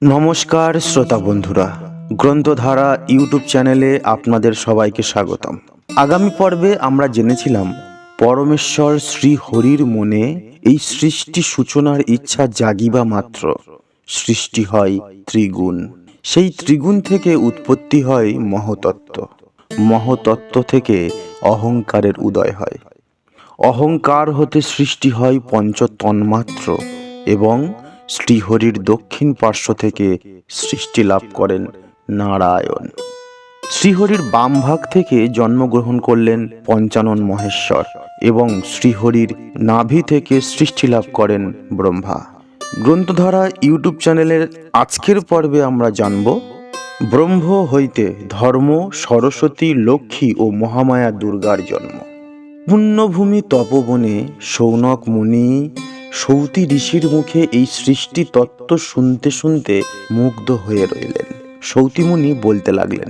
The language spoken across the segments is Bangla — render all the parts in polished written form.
নমস্কার শ্রোতা বন্ধুরা, গ্রন্থধারা ইউটিউব চ্যানেলে আপনাদের সবাইকে স্বাগতম। আগামী পর্বে আমরা জেনেছিলাম পরমেশ্বর শ্রী হরির মনে এই সৃষ্টি সূচনার ইচ্ছা জাগিবা মাত্র সৃষ্টি হয় ত্রিগুণ। সেই ত্রিগুণ থেকে উৎপত্তি হয় মহতত্ত্ব। মহতত্ত্ব থেকে অহংকারের উদয় হয়। অহংকার হতে সৃষ্টি হয় পঞ্চ তন্মাত্র এবং শ্রীহরির দক্ষিণ পার্শ্ব থেকে সৃষ্টি লাভ করেন নারায়ণ। শ্রীহরির বাম ভাগ থেকে জন্মগ্রহণ করলেন পঞ্চানন মহেশ্বর এবং শ্রীহরির নাভি থেকে সৃষ্টি লাভ করেন ব্রহ্মা। গ্রন্থধারা ইউটিউব চ্যানেলের আজকের পর্বে আমরা জানব ব্রহ্ম হইতে ধর্ম, সরস্বতী, লক্ষ্মী ও মহামায়া দুর্গার জন্ম। পুণ্যভূমি তপবনে শৌনক মুনি সৌতী ঋষির মুখে এই সৃষ্টি তত্ত্ব শুনতে শুনতে মুগ্ধ হয়ে রইলেন। সৌতী মুনি বলতে লাগলেন,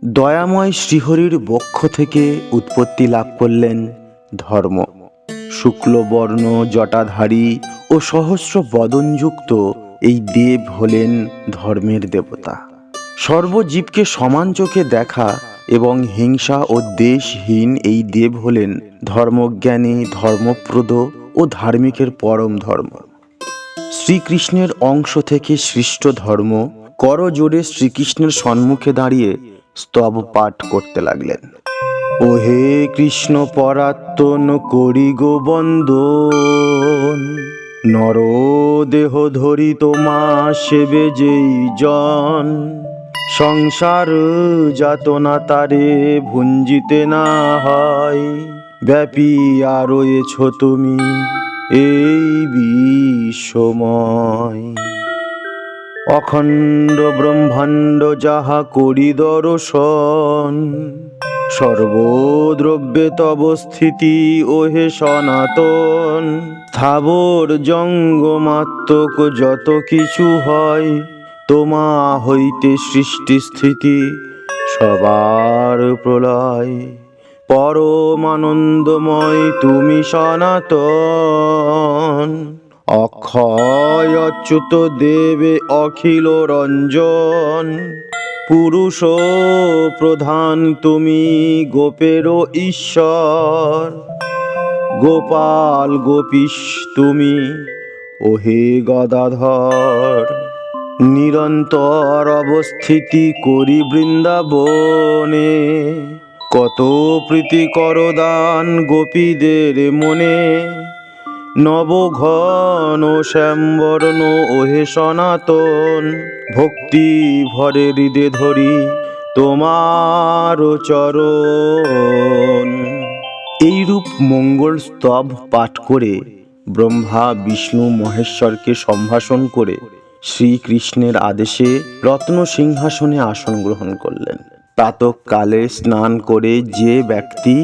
দয়াময় শ্রীহরির বক্ষ থেকে উৎপত্তি লাভ করলেন ধর্ম। শুক্লবর্ণ জটাধারী ও সহস্র বদনযুক্ত এই দেব হলেন ধর্মের দেবতা। সর্বজীবকে সমান চোখে দেখা এবং হিংসা ও দেশহীন এই দেব হলেন ধর্মজ্ঞানী, ধর্মপ্রদ ও ধার্মিকের পরম ধর্ম। শ্রীকৃষ্ণের অংশ থেকে সৃষ্ট ধর্ম করজোড়ে শ্রীকৃষ্ণের সম্মুখে দাঁড়িয়ে স্তব পাঠ করতে লাগলেন। ও হে কৃষ্ণ পরাত্তন করি গো বন্দন, নর দেহ ধরি তোমা সেবে যেই জন, সংসার যাতনা তারে ভুঞ্জিতে না হয়, ব্যাপী আর রয়েছ তুমি এই বিশ্বময়। অখণ্ড ব্রহ্মাণ্ড যাহা করি দর্শন, সর্বদ্রব্যে তব স্থিতি ওহে সনাতন। স্থাবর জঙ্গমাত্মক যত কিছু হয়, তোমা হইতে সৃষ্টি স্থিতি সবার প্রলয়। পরমানন্দময় তুমি সনাতন, অক্ষয় অচ্যুত দেবে অখিল রঞ্জন। পুরুষ প্রধান তুমি গোপের ঈশ্বর, গোপাল গোপীশ তুমি ওহে গদাধর। নিরন্তর অবস্থিতি করি বৃন্দাবনে, কত প্রীতি করদান গোপীদের মনে। নবঘন শ্যামবর্ণ ওহে সনাতন, ভক্তি ভরে হৃদে ধরি তোমার চরণ। এইরূপ মঙ্গল স্তব পাঠ করে ব্রহ্মা বিষ্ণু মহেশ্বরকে সম্ভাষণ করে শ্রীকৃষ্ণের আদেশে রত্ন সিংহাসনে আসন গ্রহণ করলেন। প্রাতঃকালে স্নান করে যে ব্যক্তি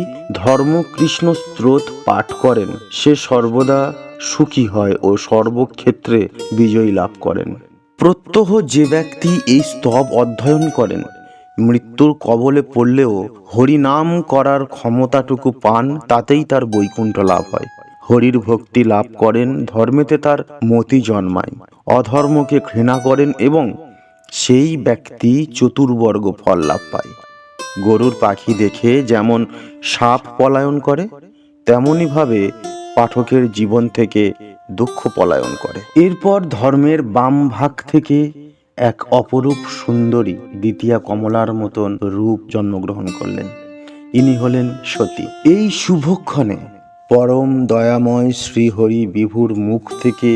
ধর্মকৃষ্ণ স্তোত্র পাঠ করেন সে সর্বদা সুখী হয় ও সর্বক্ষেত্রে বিজয় লাভ করেন। প্রত্যহ যে ব্যক্তি এই স্তব অধ্যয়ন করেন মৃত্যুর কবলে পড়লেও হরিনাম করার ক্ষমতাটুকু পান, তাতেই তার বৈকুণ্ঠ লাভ হয়। হরির ভক্তি লাভ করেন, ধর্মেতে তার মতি জন্মায়, অধর্মকে ঘৃণা করেন এবং সেই ব্যক্তি চতুর্বর্গ ফল লাভ পায়। গরুর পাখি দেখে যেমন সাপ পলায়ন করে, তেমনি ভাবে পাঠকের জীবন থেকে দুঃখ পলায়ন করে। এরপর ধর্মের বাম ভাগ থেকে এক অপরূপ সুন্দরী দ্বিতীয়া কমলার মতন রূপ জন্মগ্রহণ করলেন। ইনি হলেন সতী। এই শুভক্ষণে পরম দয়াময় শ্রীহরি বিভুর মুখ থেকে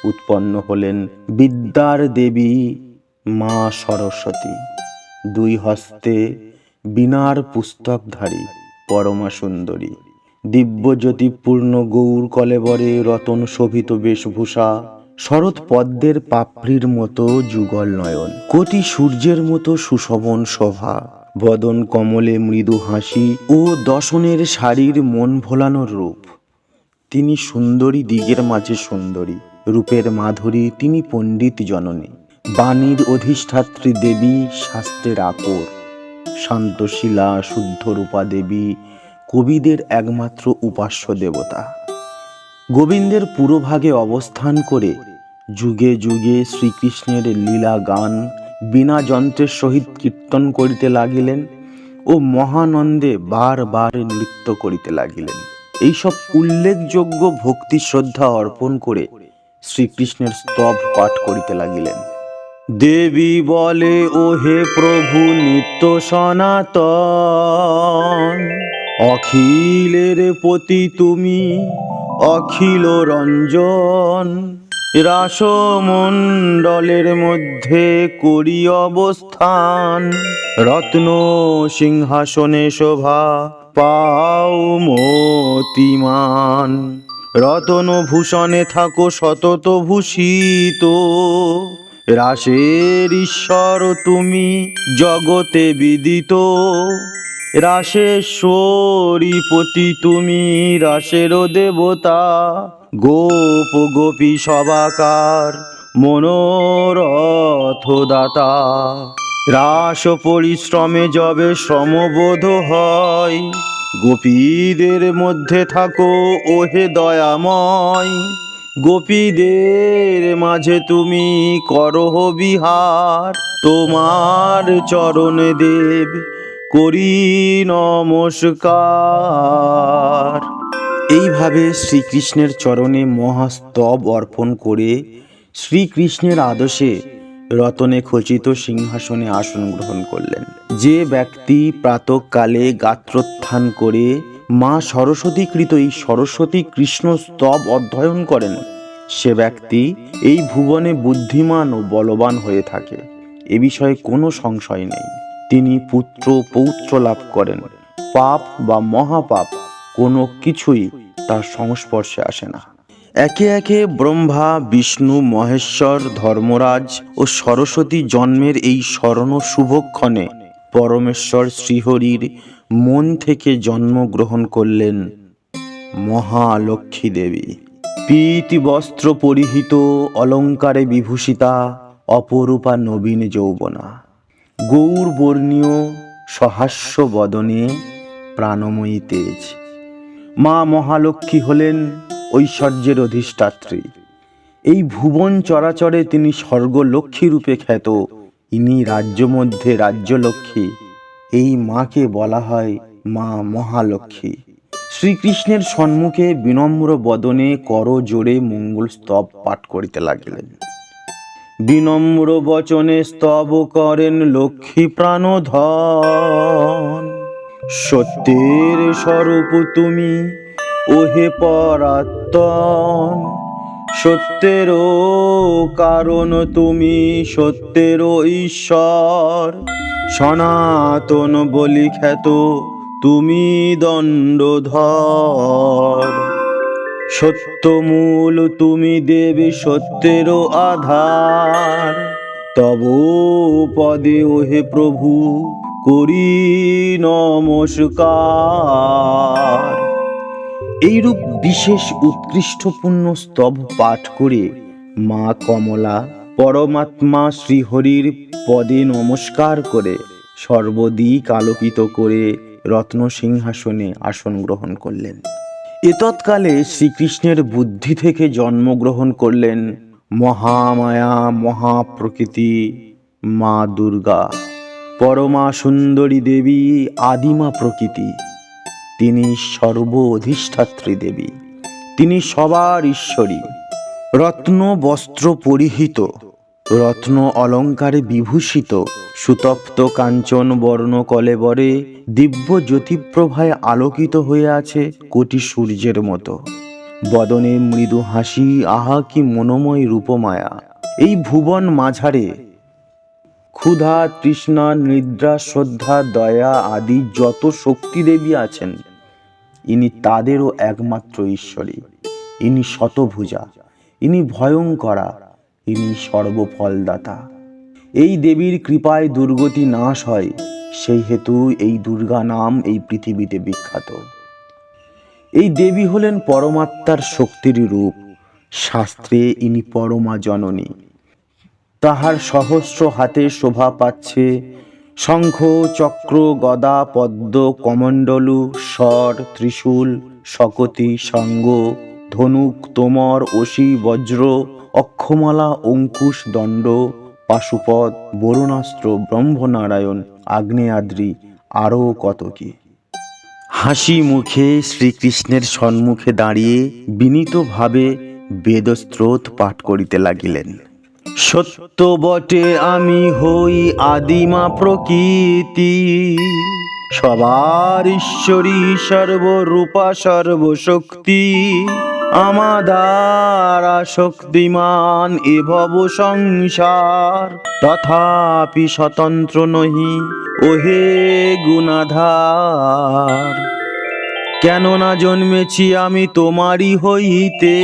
উৎপন্ন হলেন বিদ্যার দেবী মা সরস্বতী। দুই হস্তে বীণার পুস্তকধারী পরমা সুন্দরী, দিব্যজ্যোতিপূর্ণ গৌর কলেবরে রতন শোভিত বেশভূষা, শরৎ পদ্মের পাপড়ির মতো যুগল নয়ন, কোটি সূর্যের মতো সুশোভন শোভা, বদন কমলে মৃদু হাসি ও দশনের শাড়ির মন ভোলানোর রূপ। তিনি সুন্দরী দিগের মাঝে সুন্দরী, রূপের মাধুরী তিনি পণ্ডিত জননী, বাণীর অধিষ্ঠাত্রী দেবী, শাস্ত্রের আকর, শান্তশীলা শুদ্ধ রূপা দেবী, কবিদের একমাত্র উপাস্য দেবতা। গোবিন্দের পুরোভাগে অবস্থান করে যুগে যুগে শ্রীকৃষ্ণের লীলা গান বিনা যন্ত্রের সহিত কীর্তন করিতে লাগিলেন ও মহানন্দে বার নৃত্য করিতে লাগিলেন। এইসব উল্লেখযোগ্য ভক্তি শ্রদ্ধা অর্পণ করে শ্রীকৃষ্ণের স্তব পাঠ করিতে লাগিলেন। দেবী বলে, ও হে প্রভু নিত্য সনাতন, অখিলের পতি তুমি অখিল রঞ্জন, রাসমণ্ডলের মধ্যে করি অবস্থান, রত্ন সিংহাসনে শোভা পাও মতিমান, রতন ভূষণে থাকো সতত ভূষিত, রাসের ঈশ্বর তুমি জগতে বিদিত, রাসেশ্বরী পতি তুমি রাসেরও দেবতা, গোপ গোপী সবাকার মনোরথ দাতা, রাস পরিশ্রমে যবে শ্রমবোধ হয়, গোপীদের মধ্যে থাকো ওহে দয়াময়, গোপীদের মাঝে তুমি করহ বিহার, তোমার চরণে দেব করি নমস্কার। এইভাবে শ্রীকৃষ্ণের চরণে মহাস্তব অর্পণ করে শ্রীকৃষ্ণের আদেশে রতনে খচিত সিংহাসনে আসন গ্রহণ করলেন। যে ব্যক্তি প্রাতঃকালে গাত্রোত্থান করে মা সরস্বতীকৃত এই সরস্বতী কৃষ্ণ স্তব অধ্যয়ন করেন, সে ব্যক্তি এই ভুবনে বুদ্ধিমান ও বলবান হয়ে থাকে, এ বিষয়ে কোনো সংশয় নেই। তিনি পুত্র পৌত্র লাভ করেন, পাপ বা মহাপাপ কোনো কিছুই তার সংস্পর্শে আসে না। একে একে ব্রহ্মা, বিষ্ণু, মহেশ্বর, ধর্মরাজ ও সরস্বতী জন্মের এই স্মরণ শুভক্ষণে পরমেশ্বর শ্রীহরির মন থেকে জন্মগ্রহণ করলেন মহালক্ষ্মী দেবী। পীতি বস্ত্র পরিহিত, অলঙ্কারে বিভূষিতা, অপরূপা নবীন যৌবনা, গৌর বর্ণীয় সহাস্য বদনে প্রাণময়ী তেজ। মা মহালক্ষ্মী হলেন ঐশ্বর্যের অধিষ্ঠাত্রী। এই ভুবন চরাচরে তিনি স্বর্গলক্ষ্মী রূপে খ্যাত। ইনি রাজ্য মধ্যে রাজ্যলক্ষ্মী। এই মাকে বলা হয় মা মহালক্ষ্মী। শ্রীকৃষ্ণের সম্মুখে বিনম্র বদনে কর জোড়ে মঙ্গল স্তব পাঠ করিতে লাগিলেন। বিনম্র বচনে স্তব করেন লক্ষ্মী প্রাণধন, সত্যের স্বরূপ তুমি ওহে পরাত্তন, সত্যেরও কারণ তুমি সত্যেরও ঈশ্বর, সনাতন বলি খ্যাত তুমি দণ্ডধর, সত্যমূল তুমি দেবী সত্যেরও আধার, তব পদে ওহে প্রভু করি নমস্কার। এইরূপ বিশেষ উৎকৃষ্টপূর্ণ স্তব পাঠ করে মা কমলা পরমাত্মা শ্রীহরির পদে নমস্কার করে সর্বদিক আলোকিত করে রত্ন সিংহাসনে আসন গ্রহণ করলেন। এতৎকালে শ্রীকৃষ্ণের বুদ্ধি থেকে জন্মগ্রহণ করলেন মহামায়া মহাপ্রকৃতি মা দুর্গা, পরমা সুন্দরী দেবী, আদিমা প্রকৃতি। তিনি সর্ব অধিষ্ঠাত্রী দেবী, তিনি সবার ঈশ্বরী। রত্ন বস্ত্র পরিহিত, রত্ন অলঙ্কারে বিভূষিত, সুতপ্ত কাঞ্চন বর্ণ কলেবরে দিব্য জ্যোতিপ্রভায় আলোকিত হয়ে আছে কোটি সূর্যের মতো। বদনে মৃদু হাসি, আহা কি মনোময় রূপমায়া। এই ভুবন মাঝারে ক্ষুধা, তৃষ্ণা, নিদ্রা, শ্রদ্ধা, দয়া আদি যত শক্তি দেবী আছেন, ইনি তাদেরও একমাত্র ঈশ্বরী। ইনি শতভুজা, ইনি ভয়ঙ্করা, ইনি সর্বফলদাতা। এই দেবীর কৃপায় দুর্গতি নাশ হয়, সেই হেতু এই দুর্গা নাম এই পৃথিবীতে বিখ্যাত। এই দেবী হলেন পরমাত্মার শক্তির রূপ। শাস্ত্রে ইনি পরমা জননী। তাহার সহস্র হাতে শোভা পাচ্ছে শঙ্খ, চক্র, গদা, পদ্ম, কমণ্ডলু, স্বর, ত্রিশূল, শকতি, শঙ্গ, ধনুক, তোমর, অসি, বজ্র, অক্ষমালা, অঙ্কুশ, দণ্ড, পাশুপদ, বরুণাস্ত্র, ব্রহ্মনারায়ণ, আগ্নেয়াদ্রি, আরও কত কি। হাসি মুখে শ্রীকৃষ্ণের সম্মুখে দাঁড়িয়ে বিনীতভাবে বেদস্রোত পাঠ করিতে লাগিলেন। সত্য বটে আমি হই আদিমা প্রকৃতি, সবার ঈশ্বরী সর্বরূপা সর্বশক্তি, আমাদারা শক্তিমান এ ভব সংসার, তথাপি স্বতন্ত্র নহি ওহে গুণাধার। কেননা জন্মেছি আমি তোমারই হইতে,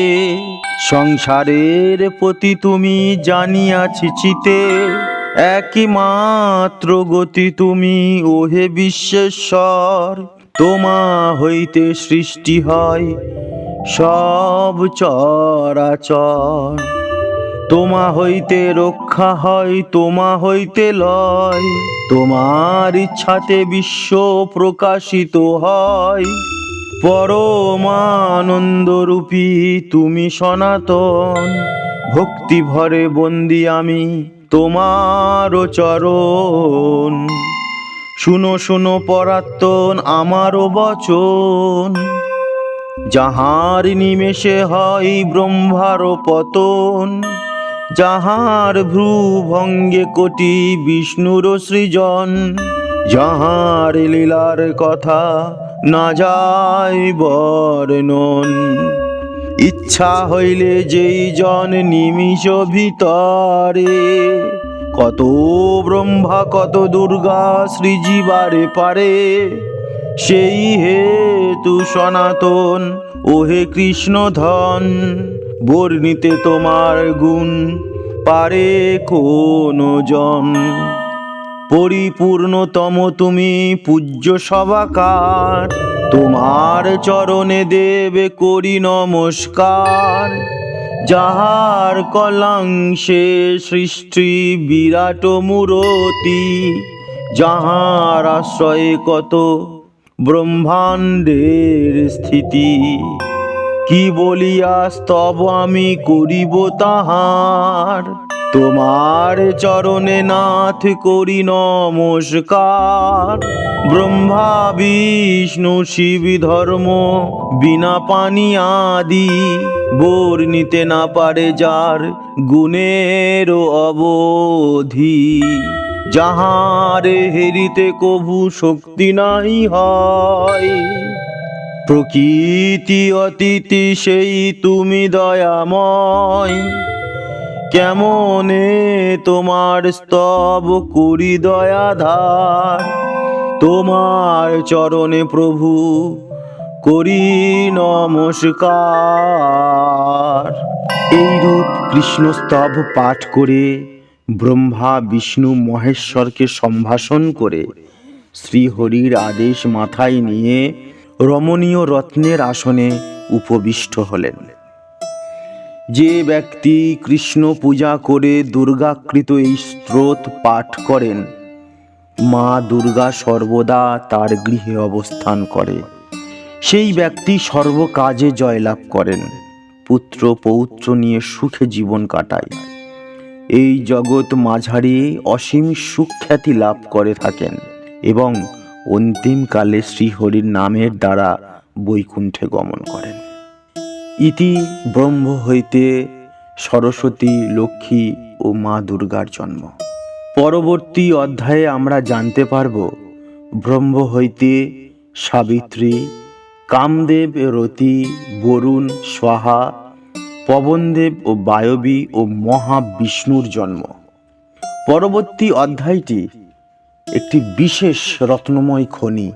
সংসারের প্রতি তুমি জানিয়াছি চিতে, একমাত্র গতি তুমি ওহে বিশ্বেশ্বর, তোমা হইতে সৃষ্টি হয় সব চরাচর, তোমা হইতে রক্ষা হয় তোমা হইতে লয়, তোমার ইচ্ছাতে বিশ্ব প্রকাশিত হয়, পরমানন্দরূপী তুমি সনাতন, ভক্তি ভরে বন্দি আমি তোমার চরণ, শুনো শুনো পরাত্তন আমারও বচন, যাহার নিমেষে হয় ব্রহ্মার পতন, যাহার ভ্রুভঙ্গে কোটি বিষ্ণুর সৃজন, যাহার লীলার কথা না যায় বর্ণন, ইচ্ছা হইলে যেই জন নিমিষ ভিতরে, কত ব্রহ্মা কত দুর্গা সৃজিবারে পারে, সেই হেতু সনাতন ওহে কৃষ্ণ ধন, বর্ণিতে তোমার গুণ পারে কোন জন, পরিপূর্ণতম তুমি পূজ্য সবাকার, তোমার চরণে দেবে করি নমস্কার, যাহার কলাংশে সৃষ্টি বিরাট মূরতি, যাহার আশ্রয়ে কত ব্রহ্মাণ্ডের স্থিতি, কি বলিয়া স্তব আমি করিব তাহার, তোমার চরণে নাথ করি নমস্কার, ব্রহ্মা বিষ্ণু শিব ধর্ম বিনা পানি আদি, বর্ণিতে না পারে যার গুণের অবধি, যাহারে হেরিতে কভু শক্তি নাই হয়, প্রকৃতি অতিথি সেই তুমি দয়াময়, কেমনে তোমার স্তব করি দয়াধার, তোমার চরণে প্রভু করি নমস্কার। এইরূপ কৃষ্ণ স্তব পাঠ করে ব্রহ্মা বিষ্ণু মহেশ্বরকে সম্ভাষণ করে শ্রীহরির আদেশ মাথায় নিয়ে রমণীয় রত্নের আসনে উপবিষ্ট হলেন। যে ব্যক্তি কৃষ্ণ পূজা করে দুর্গাকৃত এই স্তোত্র পাঠ করেন, মা দুর্গা সর্বদা তার গৃহে অবস্থান করে, সেই ব্যক্তি সর্বকাজে জয়লাভ করেন, পুত্র পৌত্র নিয়ে সুখে জীবন কাটায়, এই জগৎ মাঝারি অসীম সুখ্যাতি লাভ করে থাকেন এবং অন্তিমকালে শ্রীহরির নামের দ্বারা বৈকুণ্ঠে গমন করেন। ইতি ব্রহ্ম হইতে সরস্বতী, লক্ষ্মী ও মা দুর্গার জন্ম। পরবর্তী অধ্যায়ে আমরা জানতে পারব ব্রহ্ম হইতে সাবিত্রী, কামদেব, রতি, বরুণ, স্বাহা, পবনদেব ও বায়বী ও মহাবিষ্ণুর জন্ম। পরবর্তী অধ্যায়টি একটি বিশেষ রত্নময় খনি।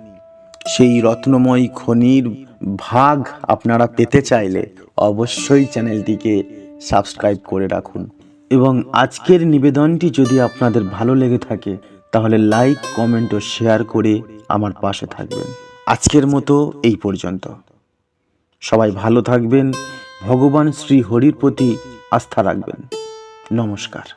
সেই রত্নময় খনির ভাগ আপনারা পেতে চাইলে অবশ্যই চ্যানেলটিকে সাবস্ক্রাইব করে রাখুন এবং আজকের নিবেদনটি যদি আপনাদের ভালো লেগে থাকে তাহলে লাইক, কমেন্ট ও শেয়ার করে আমার পাশে থাকবেন। আজকের মতো এই পর্যন্ত। সবাই ভালো থাকবেন, ভগবান শ্রী হরির প্রতি আস্থা রাখবেন। নমস্কার।